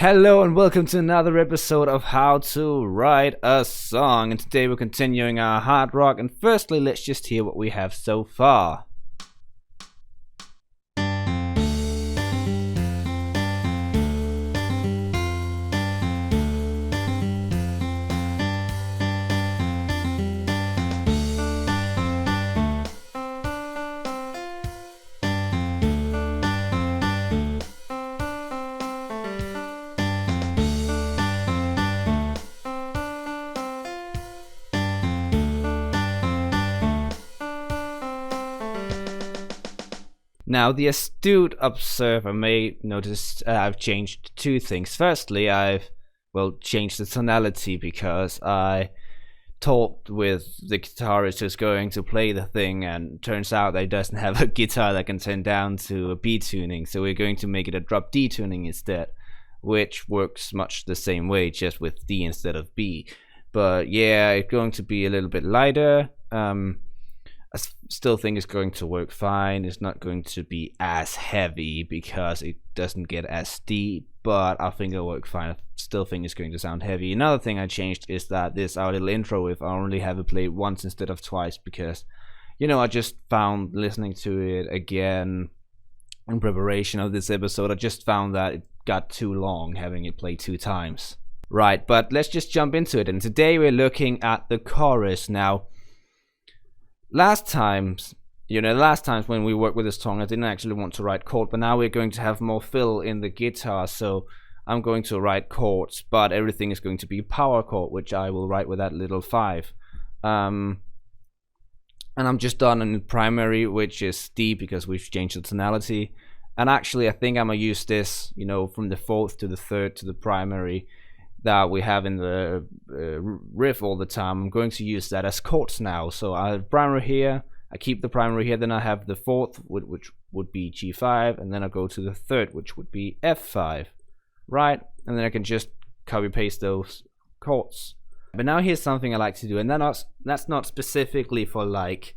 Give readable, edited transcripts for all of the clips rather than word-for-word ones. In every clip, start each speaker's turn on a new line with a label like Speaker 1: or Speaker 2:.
Speaker 1: Hello and welcome to another episode of How to Write a Song. And today we're continuing our hard rock. And firstly, let's just hear what we have so far. Now, the astute observer may notice I've changed two things. Firstly, I've changed the tonality because I talked with the guitarist who's going to play the thing, and turns out that he doesn't have a guitar that can turn down to a B tuning, so we're going to make it a drop D tuning instead, which works much the same way, just with D instead of B. But yeah, it's going to be a little bit lighter. I still think it's going to work fine. It's not going to be as heavy because it doesn't get as deep, but I think it'll work fine. I still think it's going to sound heavy. Another thing I changed is that our little intro, if I only have it played once instead of twice, because I just found listening to it again in preparation of this episode, I just found that it got too long having it played two times. Right, but let's just jump into it. And today we're looking at the chorus. Now, last times when we worked with this song, I didn't actually want to write chord, but now we're going to have more fill in the guitar, so I'm going to write chords, but everything is going to be power chord, which I will write with that little 5. And I'm just done in primary, which is D because we've changed the tonality. And actually, I think I'm gonna use this, from the 4th to the 3rd to the primary that we have in the riff all the time. I'm going to use that as chords now. So I have primary here, I keep the primary here, then I have the 4th, which would be G5, and then I go to the 3rd, which would be F5, right? And then I can just copy paste those chords. But now here's something I like to do, and that's not specifically for like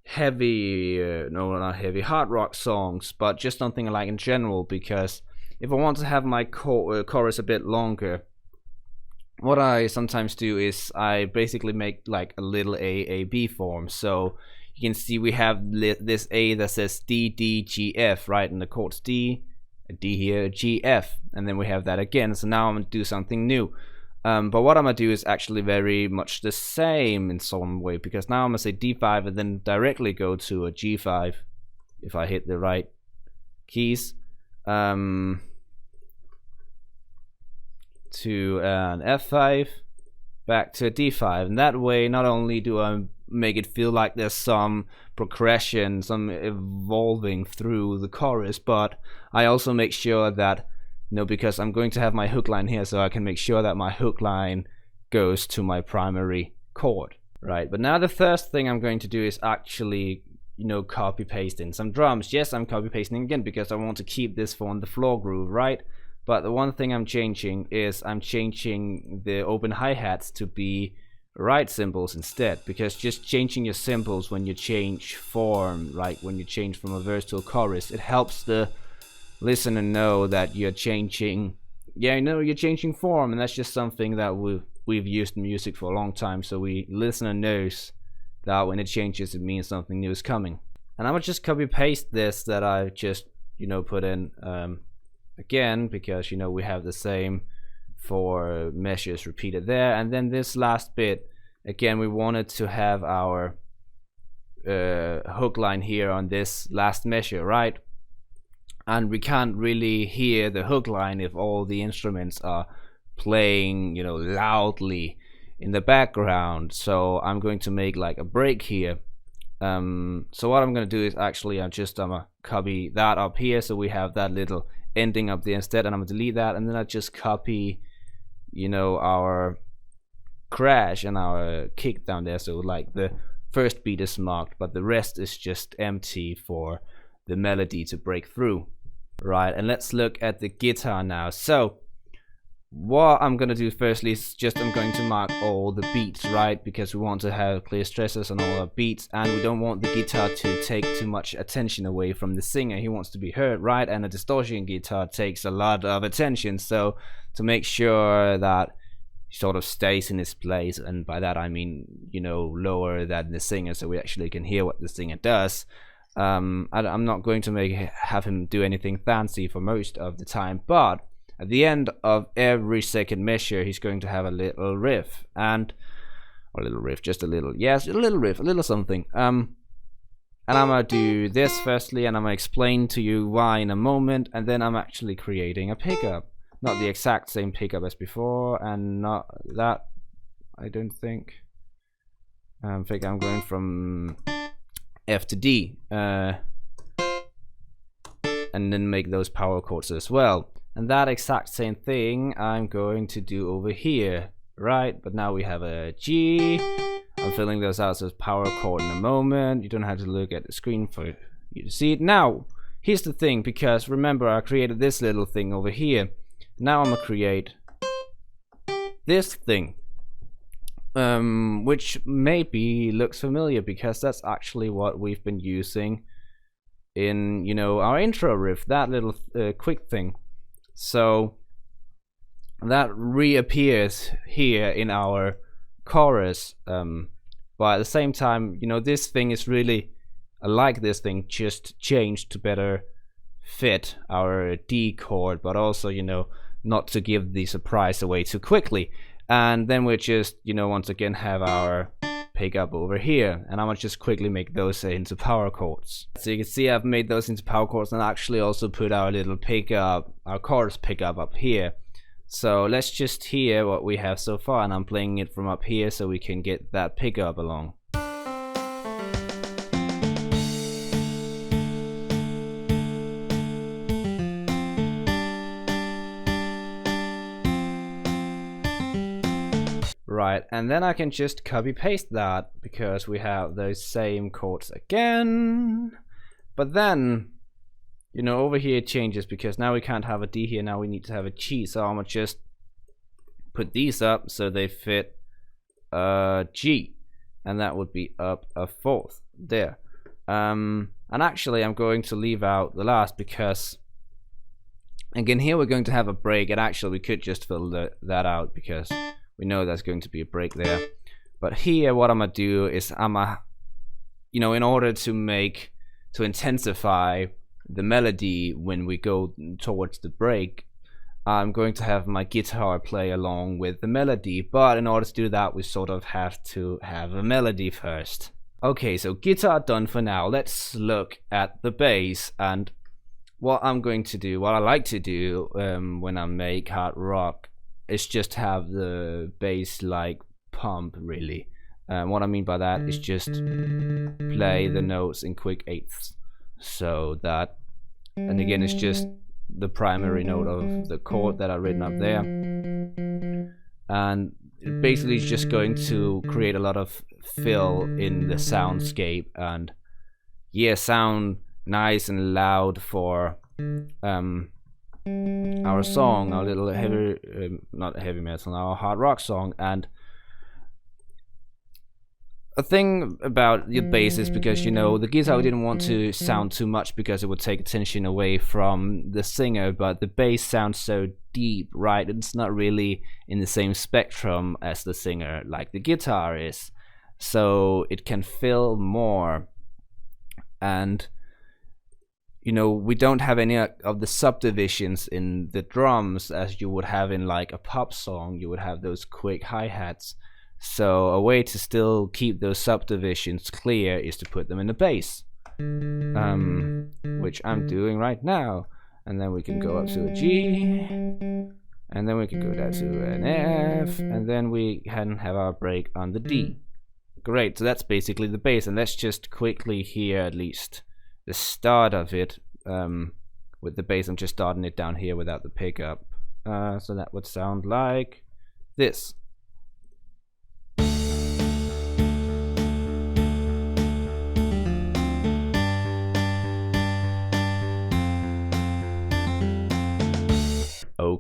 Speaker 1: heavy, not heavy hard rock songs, but just something I like in general, because if I want to have my chorus a bit longer, what I sometimes do is I basically make like a little A-B form. So you can see we have this A that says D, D, G, F, right? And the chord's D, a D here, G, F. And then we have that again. So now I'm going to do something new. But what I'm going to do is actually very much the same in some way, because now I'm going to say D5 and then directly go to a G5 if I hit the right keys. To an F5, back to a D5, and that way not only do I make it feel like there's some progression, some evolving through the chorus, but I also make sure that, because I'm going to have my hook line here, so I can make sure that my hook line goes to my primary chord, right? But now the first thing I'm going to do is actually copy paste in some drums. Yes, I'm copy pasting again because I want to keep this for on the floor groove, right? But the one thing I'm changing is I'm changing the open hi-hats to be right cymbals instead, because just changing your cymbals when you change form, like when you change from a verse to a chorus, it helps the listener know that you're changing, you're changing form, and that's just something that we've used in music for a long time, so listener knows that when it changes, it means something new is coming. And I'm gonna just copy paste this that I just put in again, because we have the same 4 measures repeated there. And then this last bit, again, we wanted to have our hook line here on this last measure, right? And we can't really hear the hook line if all the instruments are playing loudly in the background. So I'm going to make like a break here. So what I'm going to do is actually I'm gonna copy that up here, so we have that little ending up there instead, and I'm gonna delete that, and then I just copy our crash and our kick down there, so like the first beat is marked but the rest is just empty for the melody to break through, right? And let's look at the guitar now. So what I'm gonna do firstly is just I'm going to mark all the beats, right? Because we want to have clear stresses on all our beats, and we don't want the guitar to take too much attention away from the singer. He wants to be heard, right? And a distortion guitar takes a lot of attention, so to make sure that he sort of stays in his place, and by that I mean, you know, lower than the singer, so we actually can hear what the singer does. I'm not going to have him do anything fancy for most of the time, but at the end of every second measure, he's going to have a little riff, and a little riff, just a little, yes, a little riff, a little something. And I'm gonna do this firstly, and I'm gonna explain to you why in a moment, and then I'm actually creating a pickup, not the exact same pickup as before, and not that, I don't think. I think I'm going from F to D, and then make those power chords as well. And that exact same thing I'm going to do over here, right? But now we have a G. I'm filling those out as power chord in a moment. You don't have to look at the screen for you to see it. Now, here's the thing, because remember I created this little thing over here. Now I'm gonna create this thing, which maybe looks familiar because that's actually what we've been using in, you know, our intro riff, that little quick thing. So that reappears here in our chorus, but at the same time, you know, this thing is really like this thing, just changed to better fit our D chord, but also, you know, not to give the surprise away too quickly. And then we just, you know, once again have our pickup over here, and I'm gonna just quickly make those into power chords. So you can see I've made those into power chords, and actually also put our little pickup, our chorus pickup up here. So let's just hear what we have so far, and I'm playing it from up here so we can get that pickup along. Right, and then I can just copy paste that because we have those same chords again. But then, you know, over here it changes because now we can't have a D here, now we need to have a G. So I'm gonna just put these up so they fit G, and that would be up a fourth there. And actually I'm going to leave out the last because again here we're going to have a break, and actually we could just fill that out because we know there's going to be a break there. But here what I'm gonna do is I'm gonna, you know, in order to intensify the melody when we go towards the break, I'm going to have my guitar play along with the melody. But in order to do that, we sort of have to have a melody first. Okay, so guitar done for now. Let's look at the bass. And what I'm going to do, what I like to do when I make hard rock, is just have the bass like pump, really. What I mean by that is just play the notes in quick eighths, so that, and again it's just the primary note of the chord that I've written up there, and basically it's just going to create a lot of fill in the soundscape and yeah, sound nice and loud for our song, our little heavy, not heavy metal, our hard rock song. And a thing about the bass is because, you know, the guitar didn't want to sound too much because it would take attention away from the singer, but the bass sounds so deep, right? It's not really in the same spectrum as the singer like the guitar is, so it can fill more. And you know, we don't have any of the subdivisions in the drums as you would have in like a pop song. You would have those quick hi-hats. So a way to still keep those subdivisions clear is to put them in the bass, which I'm doing right now. And then we can go up to a G, and then we can go down to an F, and then we can have our break on the D. Great, so that's basically the bass. And let's just quickly hear at least the start of it with the bass. I'm just starting it down here without the pickup, so that would sound like this.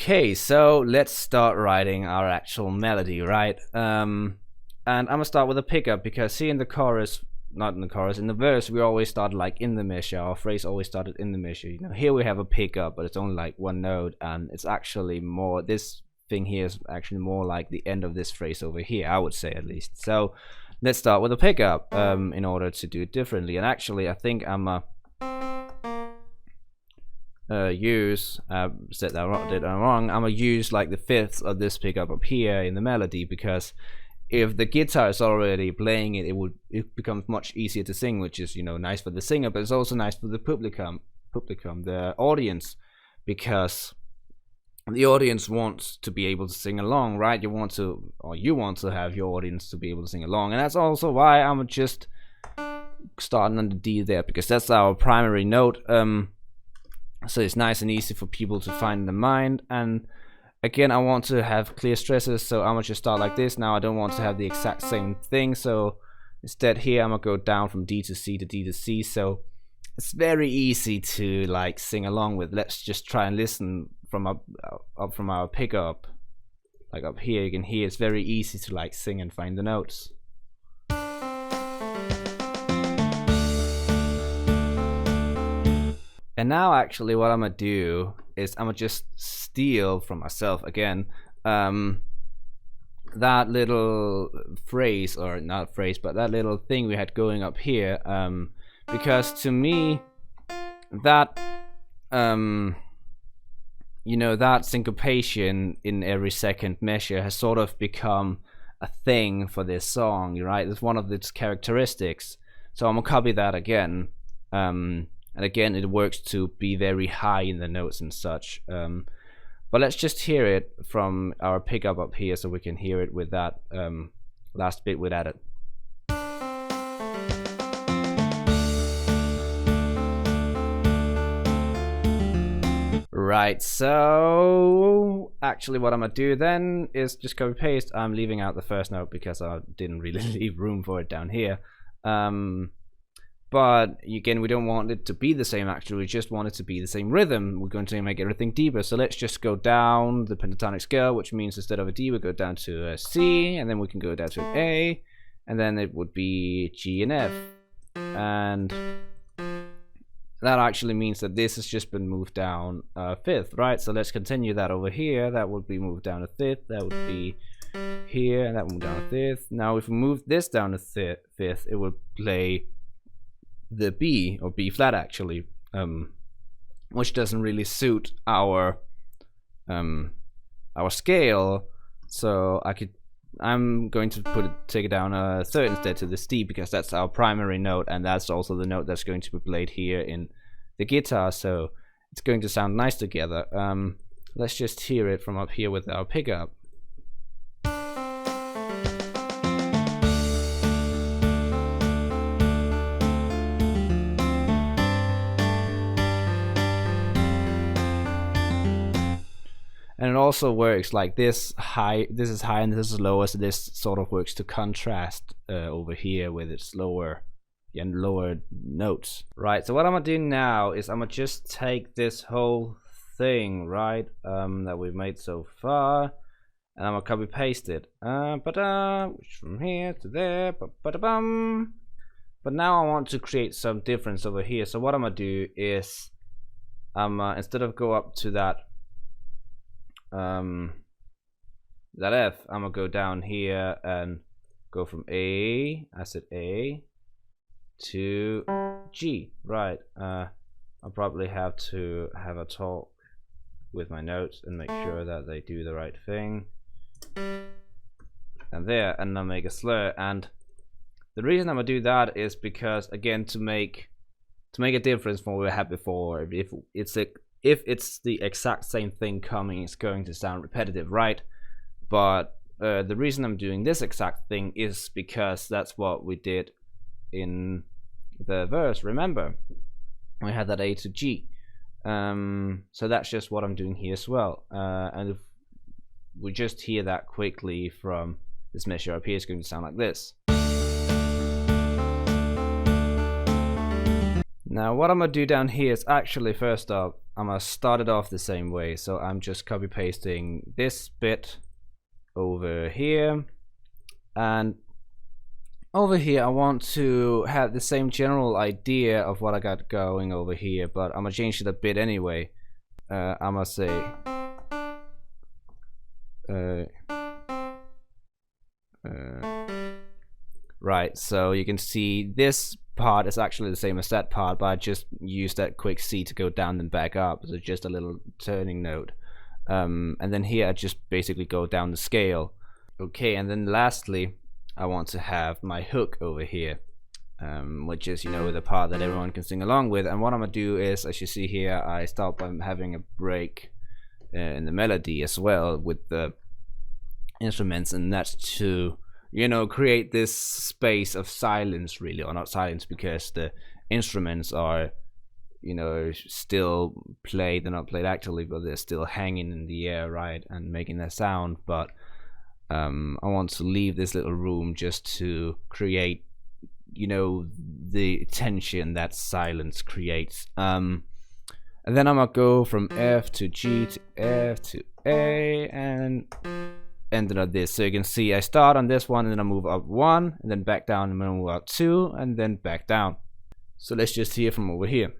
Speaker 1: Okay, so let's start writing our actual melody, right? And I'm gonna start with a pickup, because see, in the chorus, not in the chorus, in the verse, we always start like in the measure. Our phrase always started in the measure. You know, here we have a pickup, but it's only like one note, and it's actually more, this thing here is actually more like the end of this phrase over here, I would say, at least. So let's start with a pickup in order to do it differently. And actually, I think I'm said that wrong. I'm gonna use like the fifth of this pickup up here in the melody, because if the guitar is already playing it, it becomes much easier to sing, which is, you know, nice for the singer, but it's also nice for the publicum, the audience, because the audience wants to be able to sing along, right? You want to have your audience to be able to sing along, and that's also why I'm just starting on the D there, because that's our primary note. So it's nice and easy for people to find in the mind. And again, I want to have clear stresses, so I'm gonna just start like this. Now I don't want to have the exact same thing, so instead here I'm gonna go down from D to C to D to C. So it's very easy to like sing along with. Let's just try and listen from up from our pickup, like up here. You can hear it's very easy to like sing and find the notes. And now actually what I'm gonna do is I'm gonna just steal from myself again that little phrase, or not phrase, but that little thing we had going up here, because to me that you know, that syncopation in every second measure has sort of become a thing for this song, right? It's one of its characteristics. So I'm gonna copy that again. And again, it works to be very high in the notes and such. But let's just hear it from our pickup up here, so we can hear it with that last bit we added. Right, so actually what I'm gonna do then is just copy paste. I'm leaving out the first note because I didn't really leave room for it down here. But again, we don't want it to be the same, actually, we just want it to be the same rhythm. We're going to make everything deeper, so let's just go down the pentatonic scale, which means instead of a D, we go down to a C, and then we can go down to an A, and then it would be G and F. And that actually means that this has just been moved down a fifth, right? So let's continue that over here. That would be moved down a fifth, that would be here, and that would move down a fifth. Now if we move this down a fifth, it would play the B, or B flat actually, which doesn't really suit our scale. So I'm going to take it down a third instead to this D, because that's our primary note, and that's also the note that's going to be played here in the guitar. So it's going to sound nice together. Let's just hear it from up here with our pickup. And it also works like this high, this is high and this is lower, so this sort of works to contrast over here with its lower notes. Right, so what I'm gonna do now is I'm gonna just take this whole thing, right, that we've made so far, and I'm gonna copy paste it. From here to there, but now I want to create some difference over here. So what I'm gonna do is instead of go up to that F, I'm gonna go down here and go from A, I said A, to G, right? I'll probably have to have a talk with my notes and make sure that they do the right thing. And there, and I'll make a slur. And the reason I'm gonna do that is because, again, to make a difference from what we had before. If it's the exact same thing coming, it's going to sound repetitive, right? But the reason I'm doing this exact thing is because that's what we did in the verse, remember? We had that A to G. So that's just what I'm doing here as well. And if we just hear that quickly from this measure up here, it's going to sound like this. Now what I'm gonna do down here is actually, first up, I'm gonna start it off the same way. So I'm just copy pasting this bit over here, and over here I want to have the same general idea of what I got going over here, but I'm gonna change it a bit anyway. I'm gonna say right, so you can see this part is actually the same as that part, but I just used that quick C to go down and back up, so just a little turning note. And then here I just basically go down the scale. Okay, and then lastly I want to have my hook over here, which is, you know, the part that everyone can sing along with. And what I'm gonna do is, as you see here, I start by having a break in the melody as well with the instruments, and that's to, you know, create this space of silence, really, or not silence, because the instruments are, you know, still played. They're not played actively, but they're still hanging in the air, right, and making their sound. But I want to leave this little room just to create, you know, the tension that silence creates. And then I'm gonna go from F to G to F to A and ended on this. So you can see I start on this one, and then I move up 1, and then back down, and then move up 2, and then back down. So let's just hear from over here.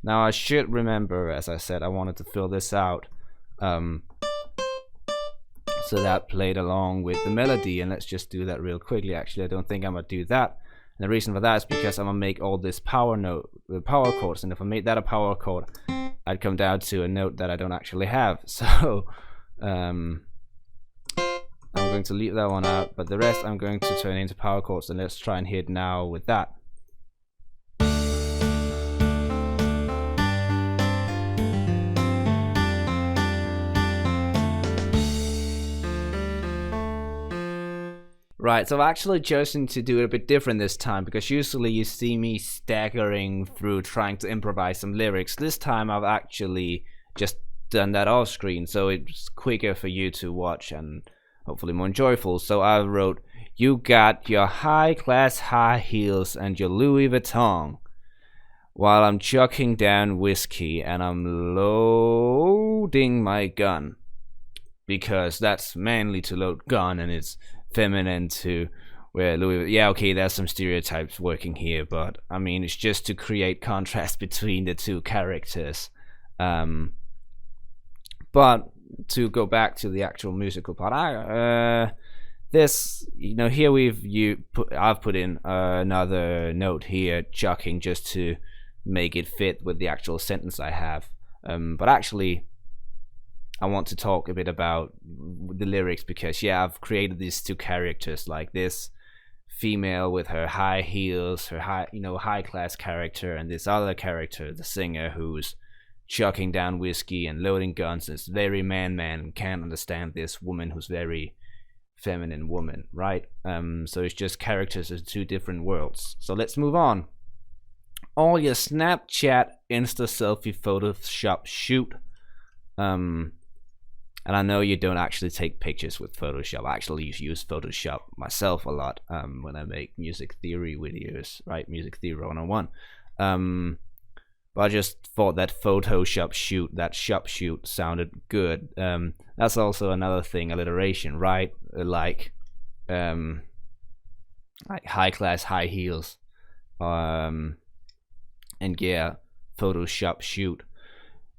Speaker 1: Now I should remember, as I said, I wanted to fill this out, so that played along with the melody, and let's just do that real quickly. Actually, I don't think I'm gonna do that, and the reason for that is because I'm gonna make all this power chords, and if I made that a power chord, I'd come down to a note that I don't actually have. So I'm going to leave that one out, but the rest I'm going to turn into power chords, and let's try and hit now with that. Right, so I've actually chosen to do it a bit different this time, because usually you see me staggering through trying to improvise some lyrics. This time I've actually just done that off screen, so it's quicker for you to watch and hopefully more enjoyable. So I wrote, "You got your high-class high heels and your Louis Vuitton, while I'm chucking down whiskey and I'm loading my gun." Because that's manly to load gun, and it's feminine to wear Louis. Yeah, okay, there's some stereotypes working here, but I mean, it's just to create contrast between the two characters. But to go back to the actual musical part, this, you know, here I've put in another note here, chucking, just to make it fit with the actual sentence I have. But actually, I want to talk a bit about the lyrics, because yeah, I've created these two characters, like this female with her high heels, her high class character, and this other character, the singer, who's chucking down whiskey and loading guns. It's very man, can't understand this woman who's very feminine woman, right? So it's just characters in two different worlds. So let's move on. All your Snapchat, Insta selfie, Photoshop shoot. And I know you don't actually take pictures with Photoshop. I actually use Photoshop myself a lot when I make music theory videos, right? Music theory 101. But I just thought that Photoshop shoot, that shop shoot, sounded good. That's also another thing, alliteration, right? Like high class, high heels. And yeah, Photoshop shoot.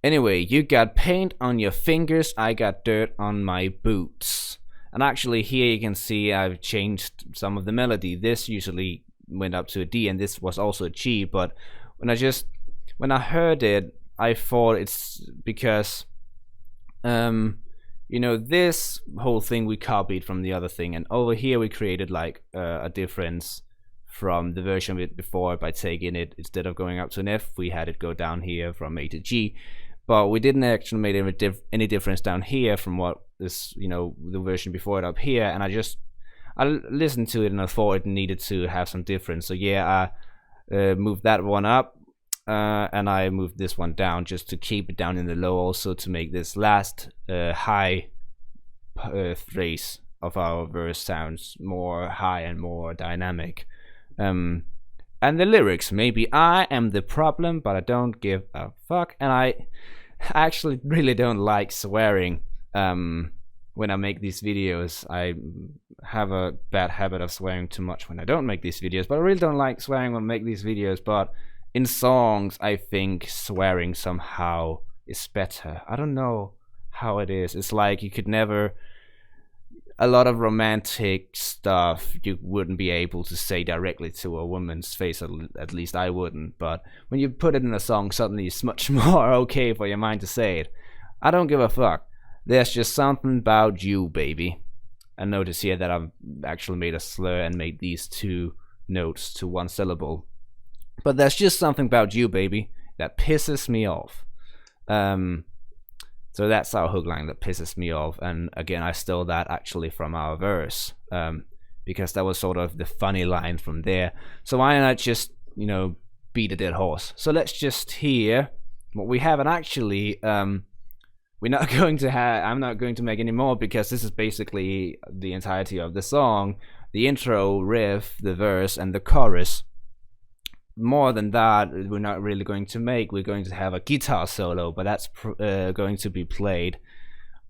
Speaker 1: Anyway, you got paint on your fingers, I got dirt on my boots. And actually here you can see I've changed some of the melody. This usually went up to a D, and this was also a G, but when I heard it, I thought it's because you know, this whole thing we copied from the other thing, and over here we created like a difference from the version of it before by taking it, instead of going up to an F, we had it go down here from A to G. But we didn't actually make any difference down here from what is, you know, the version before it up here. And I listened to it and I thought it needed to have some difference. So yeah, I moved that one up and I moved this one down just to keep it down in the low, also to make this last high phrase of our verse sounds more high and more dynamic. And the lyrics, maybe I am the problem, but I don't give a fuck. And I actually really don't like swearing when I make these videos. I have a bad habit of swearing too much when I don't make these videos, but I really don't like swearing when I make these videos. But in songs, I think swearing somehow is better. I don't know how it is. It's like you could never... A lot of romantic stuff you wouldn't be able to say directly to a woman's face, at least I wouldn't. But when you put it in a song, suddenly it's much more okay for your mind to say it. I don't give a fuck. There's just something about you, baby. And notice here that I've actually made a slur and made these two notes to one syllable. But there's just something about you, baby, that pisses me off. So that's our hook line, that pisses me off. And again, I stole that actually from our verse, because that was sort of the funny line from there. So why not just, beat a dead horse? So let's just hear what we have. And actually, we're not going to I'm not going to make any more, because this is basically the entirety of the song. The intro, riff, the verse, and the chorus. More than that, we're not really going to make. We're going to have a guitar solo, but that's going to be played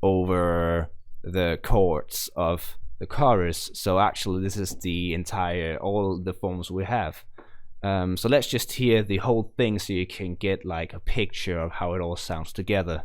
Speaker 1: over the chords of the chorus. So actually, this is the entire, all the forms we have. So let's just hear the whole thing so you can get like a picture of how it all sounds together.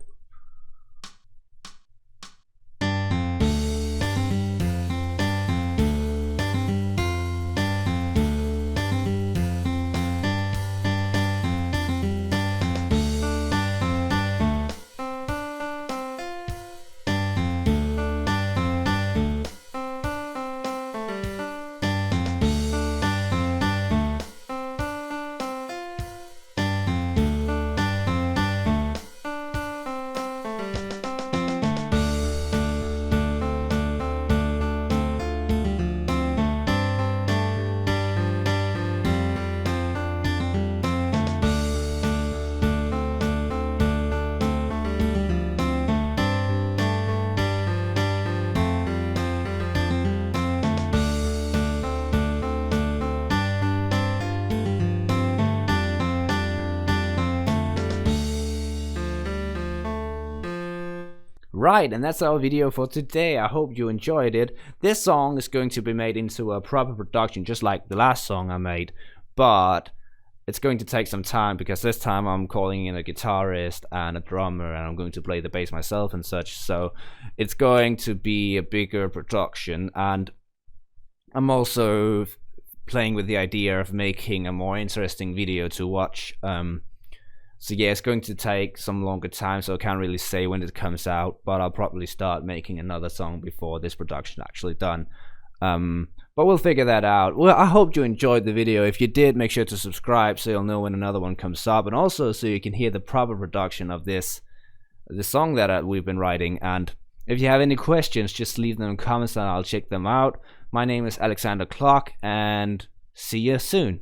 Speaker 1: Right, and that's our video for today. I hope you enjoyed it. This song is going to be made into a proper production, just like the last song I made, but it's going to take some time, because this time I'm calling in a guitarist and a drummer, and I'm going to play the bass myself and such, so it's going to be a bigger production. And I'm also playing with the idea of making a more interesting video to watch. So yeah, it's going to take some longer time, so I can't really say when it comes out, but I'll probably start making another song before this production actually done. But we'll figure that out. Well, I hope you enjoyed the video. If you did, make sure to subscribe so you'll know when another one comes up, and also so you can hear the proper production of the song that we've been writing. And if you have any questions, just leave them in comments and I'll check them out. My name is Alexander Kloch, and see you soon.